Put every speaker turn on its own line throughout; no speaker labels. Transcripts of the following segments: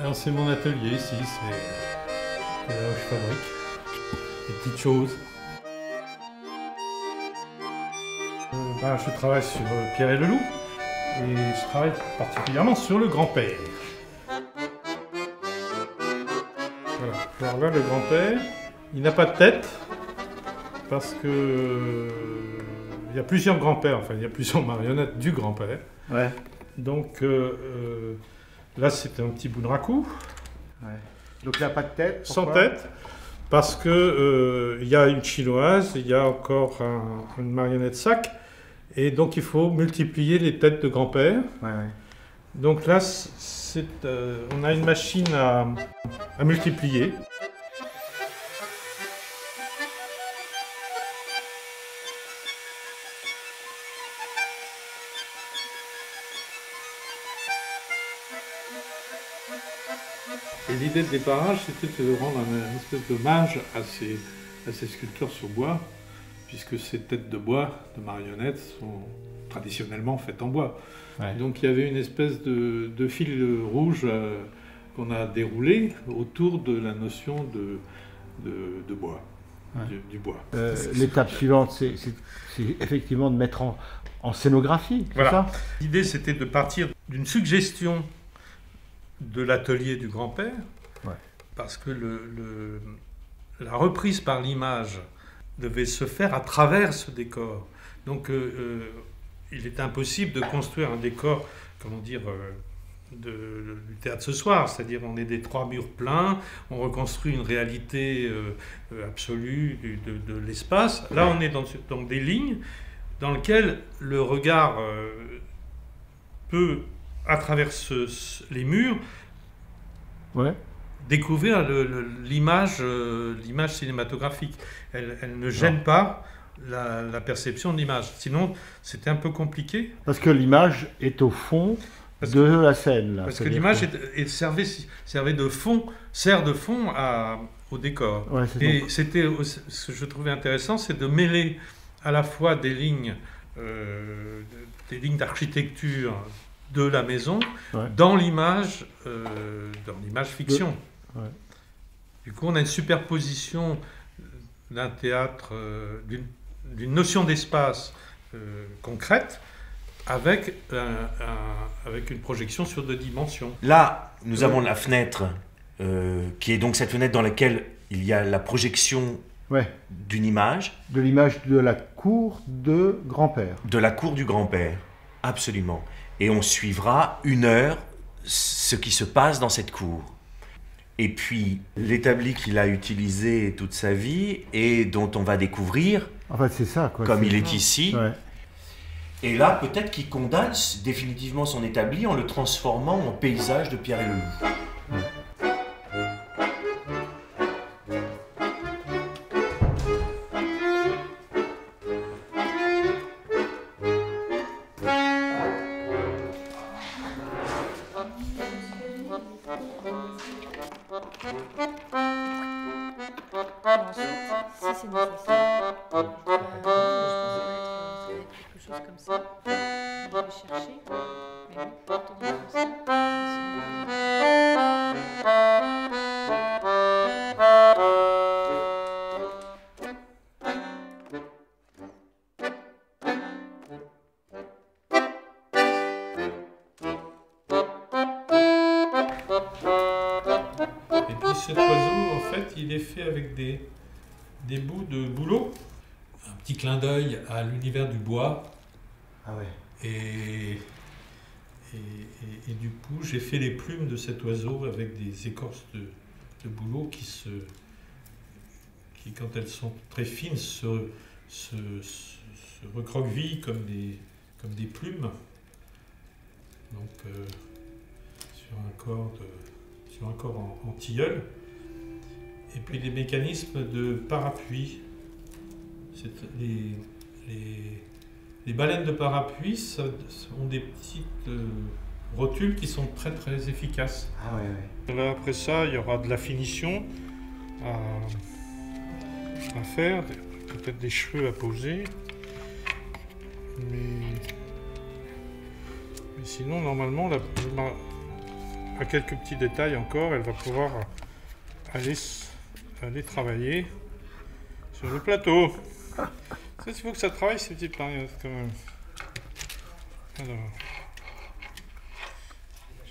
Alors c'est mon atelier ici, c'est là où je fabrique des petites choses. Je travaille sur Pierre et le Loup et je travaille particulièrement sur le grand-père. Voilà. Alors là, le grand-père, il n'a pas de tête parce que il y a plusieurs grands-pères, enfin il y a plusieurs marionnettes du grand-père.
Ouais.
Donc là, c'était un petit bout de raku.
Ouais. Donc il n'a pas de tête.
Sans tête, parce que il y a une chinoise, il y a encore une marionnette sac, et donc il faut multiplier les têtes de grand-père.
Ouais, ouais.
Donc là, on a une machine à multiplier. Et l'idée de déparage, c'était de rendre une espèce d'hommage à ces sculptures sur bois, puisque ces têtes de bois, de marionnettes, sont traditionnellement faites en bois. Ouais. Donc il y avait une espèce de fil rouge qu'on a déroulé autour de la notion de bois, ouais. du bois.
L'étape suivante, c'est effectivement de mettre en scénographie, c'est ça?
L'idée, c'était de partir d'une suggestion de l'atelier du grand-père, ouais. Parce que la reprise par l'image devait se faire à travers ce décor. Donc il est impossible de construire un décor, comment dire, du théâtre ce soir, c'est-à-dire on est des 3 murs pleins, on reconstruit une réalité absolue de l'espace. Là on est dans des lignes dans lesquelles le regard peut, à travers les murs, ouais. Découvrir l'image cinématographique. Elle ne gêne pas la perception de l'image. Sinon, c'était un peu compliqué.
Parce que l'image est au fond de la scène. Là.
Parce que l'image servait de fond, sert de fond au décor. Ouais, et c'était ce que je trouvais intéressant, c'est de mêler à la fois des lignes d'architecture de la maison, ouais. Dans l'image fiction. Ouais. Du coup, on a une superposition d'un théâtre, d'une notion d'espace concrète avec une projection sur 2 dimensions.
Là, nous avons la fenêtre, qui est donc cette fenêtre dans laquelle il y a la projection, ouais. D'une image.
De l'image de la cour de grand-père.
De la cour du grand-père, absolument. Et on suivra 1 heure ce qui se passe dans cette cour. Et puis, l'établi qu'il a utilisé toute sa vie et dont on va découvrir,
en fait, c'est ça, quoi,
comme il est ici. Ouais. Et là, peut-être qu'il condamne définitivement son établi en le transformant en paysage de Pierre et le Loup. Ouais.
Si c'est nécessaire, je pense que quelque chose comme ça. Je vais chercher, mais pas tomber comme ça.
Et puis cet oiseau, en fait, il est fait avec des bouts de bouleau. Un petit clin d'œil à l'univers du bois.
Ah ouais.
Et du coup, j'ai fait les plumes de cet oiseau avec des écorces de bouleau qui, quand elles sont très fines, se recroquevillent comme des plumes. Donc, sur un corps en tilleul. Et puis des mécanismes de parapluie. Les baleines de parapluie ont des petites rotules qui sont très très efficaces.
Ah ouais, ouais.
Là, après ça, il y aura de la finition à faire, peut-être des cheveux à poser. Mais sinon, normalement, à quelques petits détails encore, elle va pouvoir aller travailler sur le plateau. Il faut que ça travaille ces petites marionnettes quand même. Alors,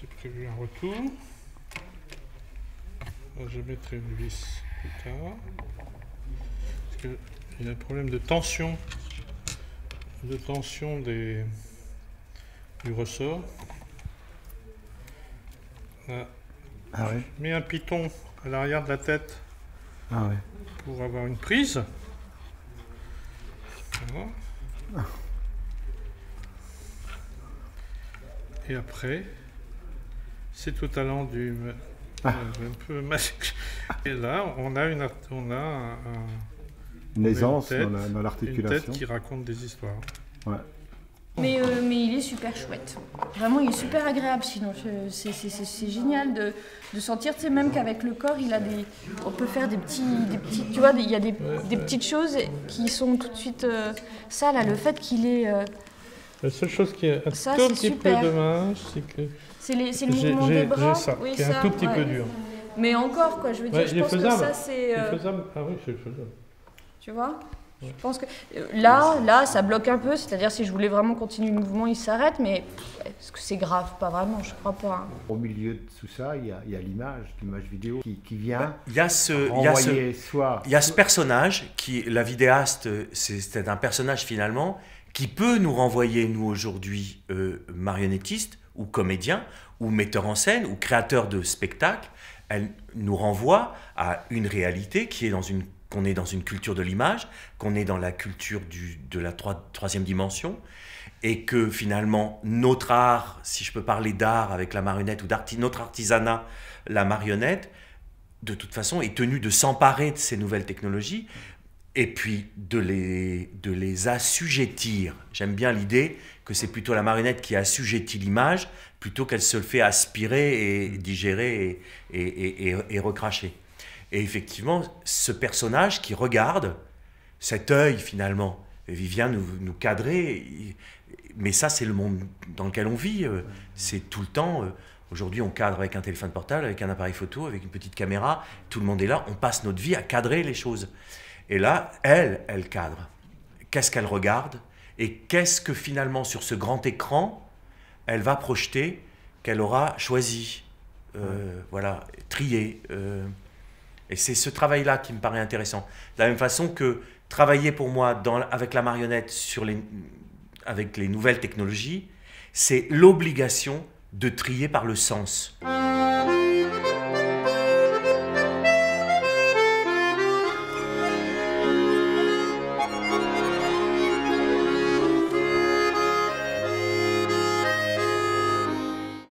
j'ai prévu un retour. Alors, je mettrai une vis plus tard. Parce qu'il y a un problème de tension du ressort. Là,
Ah ouais.
je mets un piton à l'arrière de la tête pour avoir une prise. Voilà. Et après, c'est au talent du... un peu masque. Et là, on a une
aisance
tête,
dans l'articulation.
Une tête qui raconte des histoires.
Ouais.
Mais il est super chouette. Vraiment, il est super agréable. Sinon, c'est génial de sentir, tu sais, même qu'avec le corps, on peut faire des petits, tu vois, il y a des petites choses qui sont tout de suite ça là, le fait qu'il est.
La seule chose qui est un
ça,
tout petit peu dommage, c'est que
c'est le mouvement des bras.
Ça,
oui,
qui est un tout petit peu dur.
Mais encore, quoi, je veux dire, je pense que ça c'est.
Il est faisable. Ah oui, c'est faisable.
Tu vois? Je pense que là, ça bloque un peu, c'est-à-dire si je voulais vraiment continuer le mouvement, il s'arrête, mais est-ce que c'est grave? Pas vraiment, je crois pas. Hein.
Au milieu de tout ça, il y a l'image vidéo qui vient.
Il y a ce personnage qui, la vidéaste, c'est un personnage finalement qui peut nous renvoyer, nous aujourd'hui, marionnettistes ou comédiens ou metteurs en scène ou créateurs de spectacles. Elle nous renvoie à une réalité qui est qu'on est dans une culture de l'image, qu'on est dans la culture de la troisième dimension, et que finalement notre art, si je peux parler d'art avec la marionnette, ou notre artisanat, la marionnette, de toute façon est tenu de s'emparer de ces nouvelles technologies, et puis de les assujettir. J'aime bien l'idée que c'est plutôt la marionnette qui assujettit l'image, plutôt qu'elle se le fait aspirer et digérer et recracher. Et effectivement, ce personnage qui regarde, cet œil finalement, il vient nous cadrer, mais ça c'est le monde dans lequel on vit, c'est tout le temps. Aujourd'hui on cadre avec un téléphone portable, avec un appareil photo, avec une petite caméra, tout le monde est là, on passe notre vie à cadrer les choses. Et là, elle cadre. Qu'est-ce qu'elle regarde? Et qu'est-ce que finalement sur ce grand écran, elle va projeter, qu'elle aura choisi, voilà, trié. Et c'est ce travail-là qui me paraît intéressant. De la même façon que travailler pour moi avec la marionnette avec les nouvelles technologies, c'est l'obligation de trier par le sens.